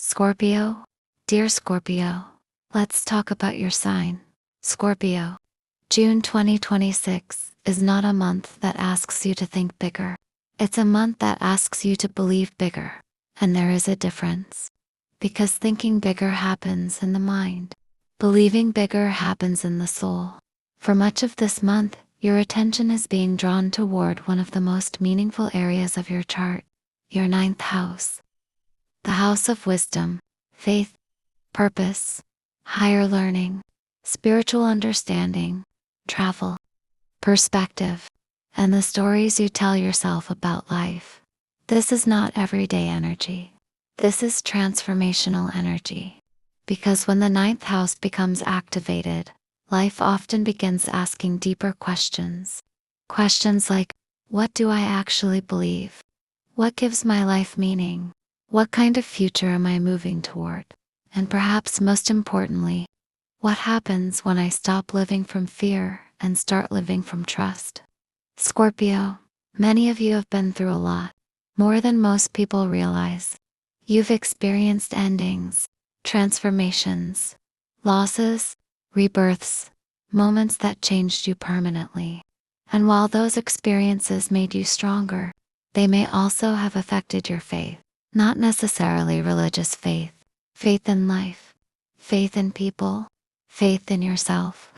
Scorpio, dear Scorpio, let's talk about your sign. Scorpio, June 2026 is not a month that asks you to think bigger. It's a month that asks you to believe bigger. And there is a difference. Because thinking bigger happens in the mind. Believing bigger happens in the soul. For much of this month, your attention is being drawn toward one of the most meaningful areas of your chart, your ninth house. The house of wisdom, faith, purpose, higher learning, spiritual understanding, travel, perspective, and the stories you tell yourself about life. This is not everyday energy. This is transformational energy. Because when the ninth house becomes activated, life often begins asking deeper questions. Questions like, what do I actually believe? What gives my life meaning? What kind of future am I moving toward? And perhaps most importantly, what happens when I stop living from fear and start living from trust? Scorpio, many of you have been through a lot, more than most people realize. You've experienced endings, transformations, losses, rebirths, moments that changed you permanently. And while those experiences made you stronger, they may also have affected your faith. Not necessarily religious faith, faith in life, faith in people, faith in yourself,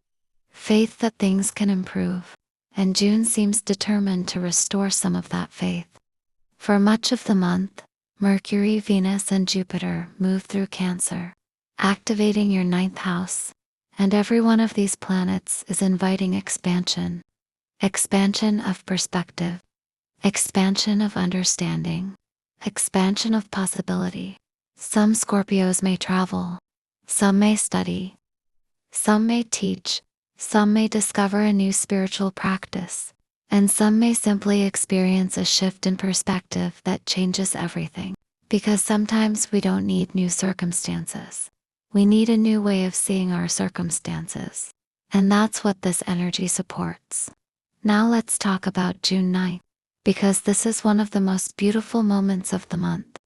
faith that things can improve. And June seems determined to restore some of that faith. For much of the month, Mercury, Venus, and Jupiter move through Cancer, activating your ninth house. And every one of these planets is inviting expansion. Expansion of perspective. Expansion of understanding. Expansion of possibility. Some Scorpios may travel. Some may study. Some may teach. Some may discover a new spiritual practice. And some may simply experience a shift in perspective that changes everything. Because sometimes we don't need new circumstances. We need a new way of seeing our circumstances. And that's what this energy supports. Now let's talk about June 9th. Because this is one of the most beautiful moments of the month.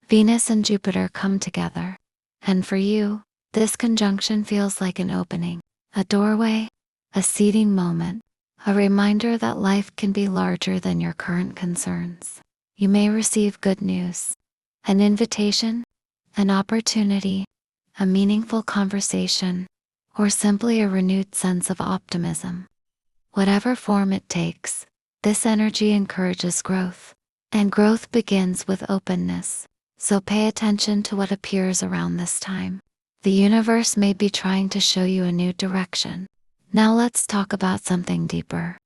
Venus and Jupiter come together. And for you, this conjunction feels like an opening, a doorway, a seeding moment, a reminder that life can be larger than your current concerns. You may receive good news, an invitation, an opportunity, a meaningful conversation, or simply a renewed sense of optimism. Whatever form it takes, this energy encourages growth, and growth begins with openness. So pay attention to what appears around this time. The universe may be trying to show you a new direction. Now let's talk about something deeper.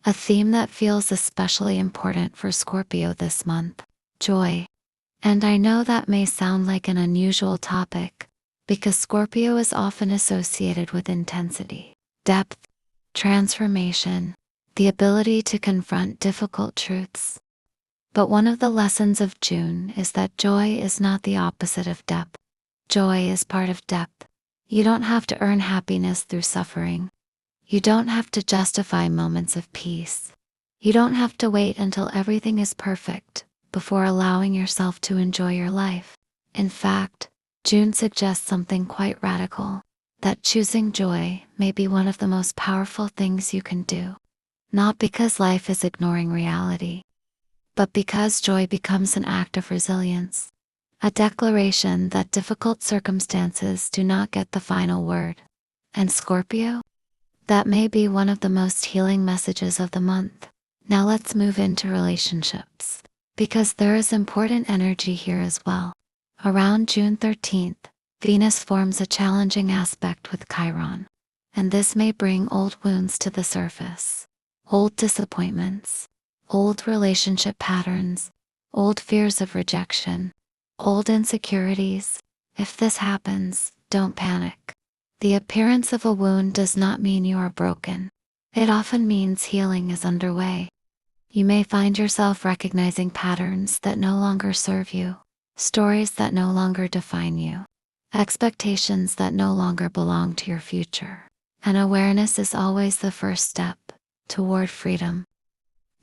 A theme that feels especially important for Scorpio this month, joy. And I know that may sound like an unusual topic, because Scorpio is often associated with intensity, depth, transformation, the ability to confront difficult truths. But one of the lessons of June is that joy is not the opposite of depth. Joy is part of depth. You don't have to earn happiness through suffering. You don't have to justify moments of peace. You don't have to wait until everything is perfect before allowing yourself to enjoy your life. In fact, June suggests something quite radical, that choosing joy may be one of the most powerful things you can do. Not because life is ignoring reality, but because joy becomes an act of resilience, a declaration that difficult circumstances do not get the final word. And Scorpio? That may be one of the most healing messages of the month. Now let's move into relationships, because there is important energy here as well. Around June 13th, Venus forms a challenging aspect with Chiron, and this may bring old wounds to the surface. Old disappointments, old relationship patterns, old fears of rejection, old insecurities. If this happens, don't panic. The appearance of a wound does not mean you are broken. It often means healing is underway. You may find yourself recognizing patterns that no longer serve you, stories that no longer define you, expectations that no longer belong to your future. And awareness is always the first step toward freedom.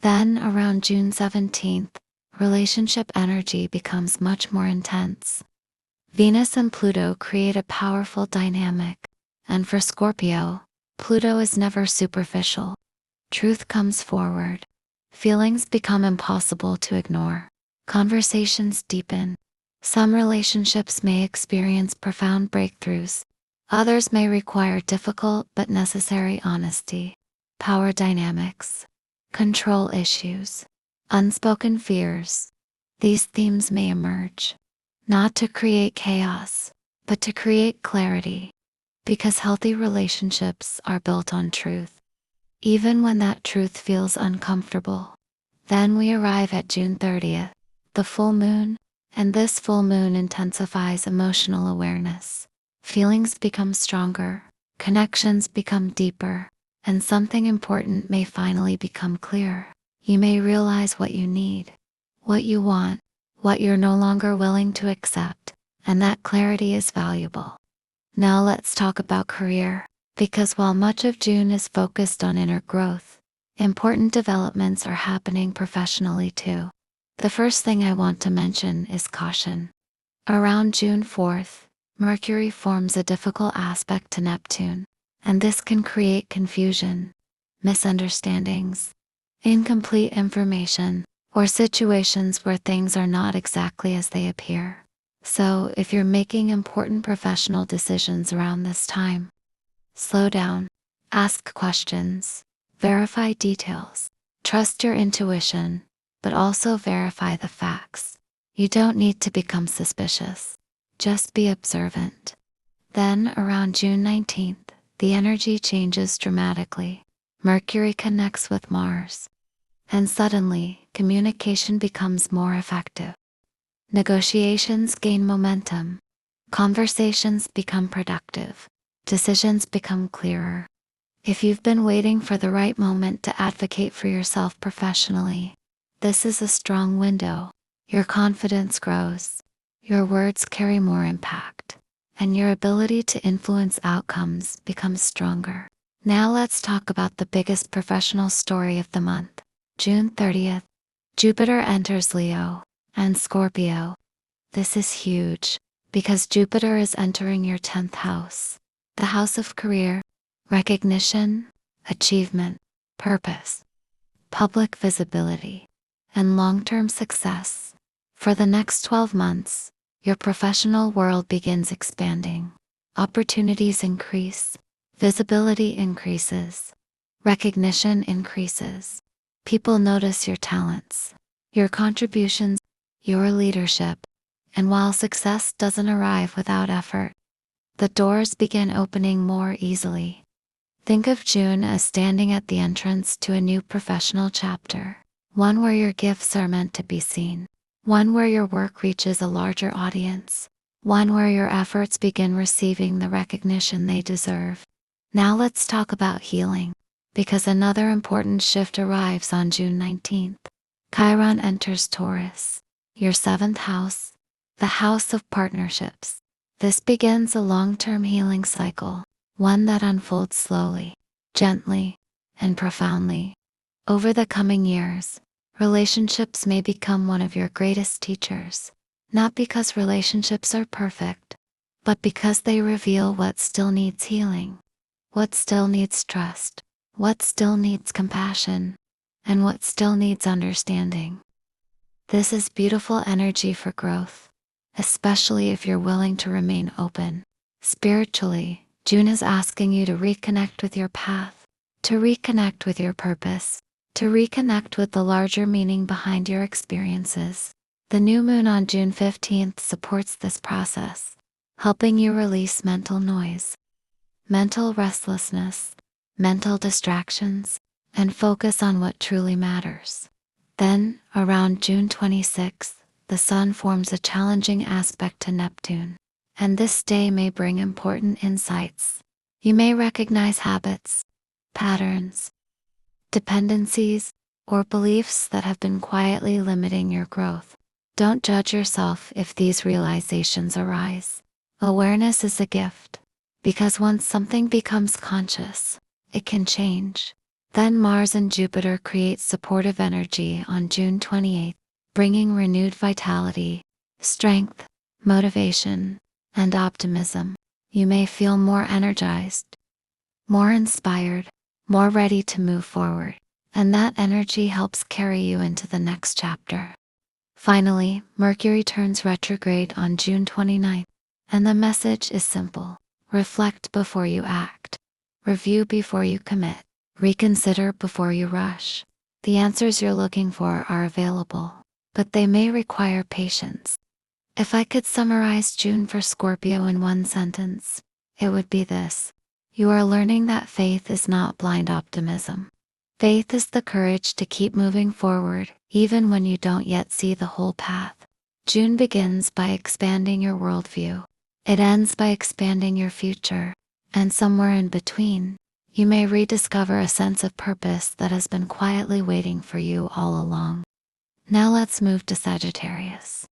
Then, around June 17th, relationship energy becomes much more intense. Venus and Pluto create a powerful dynamic. And for Scorpio, Pluto is never superficial. Truth comes forward. Feelings become impossible to ignore. Conversations deepen. Some relationships may experience profound breakthroughs. Others may require difficult but necessary honesty. Power dynamics. Control issues. Unspoken fears. These themes may emerge, not to create chaos, but to create clarity. Because healthy relationships are built on truth, even when that truth feels uncomfortable. Then we arrive at June 30th, the full moon, and this full moon intensifies emotional awareness. Feelings become stronger, connections become deeper, and something important may finally become clear. You may realize what you need, what you want, what you're no longer willing to accept, and that clarity is valuable. Now let's talk about career, because while much of June is focused on inner growth, important developments are happening professionally too. The first thing I want to mention is caution. Around June 4th, Mercury forms a difficult aspect to Neptune, and this can create confusion, misunderstandings, incomplete information, or situations where things are not exactly as they appear. So, if you're making important professional decisions around this time, slow down, ask questions, verify details, trust your intuition, but also verify the facts. You don't need to become suspicious. Just be observant. Then, around June 19th, the energy changes dramatically. Mercury connects with Mars, and suddenly, communication becomes more effective. Negotiations gain momentum. Conversations become productive. Decisions become clearer. If you've been waiting for the right moment to advocate for yourself professionally, this is a strong window. Your confidence grows. Your words carry more impact, and your ability to influence outcomes becomes stronger. Now let's talk about the biggest professional story of the month. June 30th, Jupiter enters Leo and Scorpio. This is huge, because Jupiter is entering your 10th house, the house of career, recognition, achievement, purpose, public visibility, and long-term success. For the next 12 months, your professional world begins expanding. Opportunities increase, visibility increases, recognition increases. People notice your talents, your contributions, your leadership, and while success doesn't arrive without effort, the doors begin opening more easily. Think of June as standing at the entrance to a new professional chapter, one where your gifts are meant to be seen, one where your work reaches a larger audience, one where your efforts begin receiving the recognition they deserve. Now let's talk about healing, because another important shift arrives on June 19th. Chiron enters Taurus, your 7th house, the house of partnerships. This begins a long-term healing cycle, one that unfolds slowly, gently, and profoundly. Over the coming years, relationships may become one of your greatest teachers, not because relationships are perfect, but because they reveal what still needs healing, what still needs trust, what still needs compassion, and what still needs understanding. This is beautiful energy for growth, especially if you're willing to remain open. Spiritually, June is asking you to reconnect with your path, to reconnect with your purpose, to reconnect with the larger meaning behind your experiences. The new moon on June 15th supports this process, helping you release mental noise, mental restlessness, mental distractions, and focus on what truly matters. Then, around June 26th, the Sun forms a challenging aspect to Neptune, and this day may bring important insights. You may recognize habits, patterns, dependencies, or beliefs that have been quietly limiting your growth. Don't judge yourself if these realizations arise. Awareness is a gift, because once something becomes conscious, it can change. Then Mars and Jupiter create supportive energy on June 28th, bringing renewed vitality, strength, motivation, and optimism. You may feel more energized, more inspired, more ready to move forward, and that energy helps carry you into the next chapter. Finally, Mercury turns retrograde on June 29th, and the message is simple. Reflect before you act. Review before you commit. Reconsider before you rush. The answers you're looking for are available, but they may require patience. If I could summarize June for Scorpio in one sentence, it would be this. You are learning that faith is not blind optimism. Faith is the courage to keep moving forward, even when you don't yet see the whole path. June begins by expanding your worldview. It ends by expanding your future. And somewhere in between, you may rediscover a sense of purpose that has been quietly waiting for you all along. Now let's move to Sagittarius.